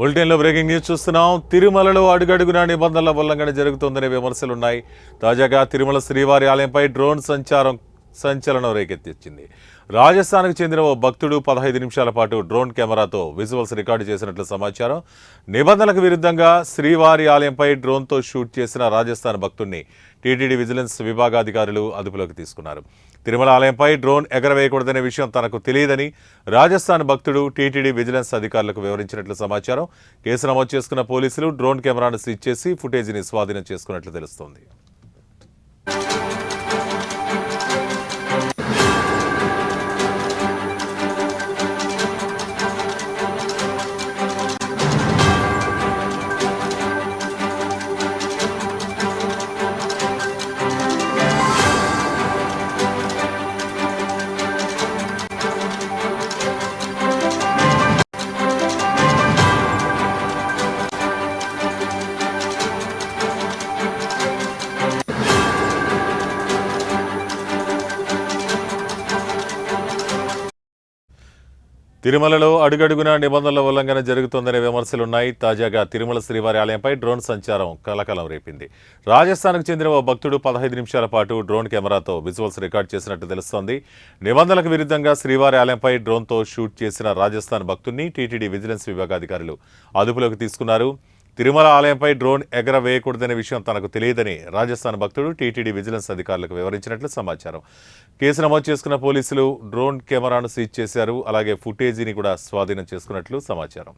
బులెటిన్లో breaking news చూస్తున్నాం. తిరుమలలో అడుగడుగునా నిబంధనల ఉల్లంఘన జరుగుతోందనే విమర్శలున్నాయి. తాజాగా తిరుమల శ్రీవారి ఆలయంపై డ్రోన్ సంచలనం రేకెత్తించింది. రాజస్థాన్కు చెందిన ఓ భక్తుడు 15 నిమిషాల పాటు డ్రోన్ కెమెరాతో విజువల్స్ రికార్డు చేసినట్లు సమాచారం. నిబంధనలకు విరుద్ధంగా శ్రీవారి ఆలయంపై డ్రోన్తో షూట్ చేసిన రాజస్థాన్ భక్తుడిని టీటీడీ విజిలెన్స్ విభాగాధికారులు అదుపులోకి తీసుకున్నారు. తిరుమల ఆలయంపై డ్రోన్ ఎగరవేయకూడదనే విషయం తనకు తెలియదని రాజస్థాన్ భక్తుడు టీటీడీ విజిలెన్స్ అధికారులకు వివరించినట్లు సమాచారం. కేసు నమోదు చేసుకున్న పోలీసులు డ్రోన్ కెమెరాను సీజ్ చేసి ఫుటేజీని స్వాధీనం చేసుకున్నట్లు తెలుస్తోంది. తిరుమలలో అడుగడుగునా నిబంధనల ఉల్లంఘన జరుగుతోందనే విమర్శలున్నాయి. తాజాగా తిరుమల శ్రీవారి ఆలయంపై డ్రోన్ సంచారం కలకలం రేపింది. రాజస్థాన్కు చెందిన ఓ భక్తుడు 15 నిమిషాల పాటు డ్రోన్ కెమెరాతో విజువల్స్ రికార్డ్ చేసినట్టు తెలుస్తోంది. నిబంధనలకు విరుద్ధంగా శ్రీవారి ఆలయంపై డ్రోన్తో షూట్ చేసిన రాజస్థాన్ భక్తుడిని టీటీడీ విజిలెన్స్ విభాగాధికారులు అదుపులోకి తీసుకున్నారు. తిరుమల ఆలయంపై డ్రోన్ ఎగరవేయకూడదనే విషయం తనకు తెలియదని రాజస్థాన్ భక్తుడు టీటీడీ విజిలెన్స్ అధికారులకు వివరించినట్లు సమాచారం. కేసు నమోదు చేసుకున్న పోలీసులు డ్రోన్ కెమెరాను సీజ్ చేశారు. అలాగే ఫుటేజీని కూడా స్వాధీనం చేసుకున్నట్లు సమాచారం.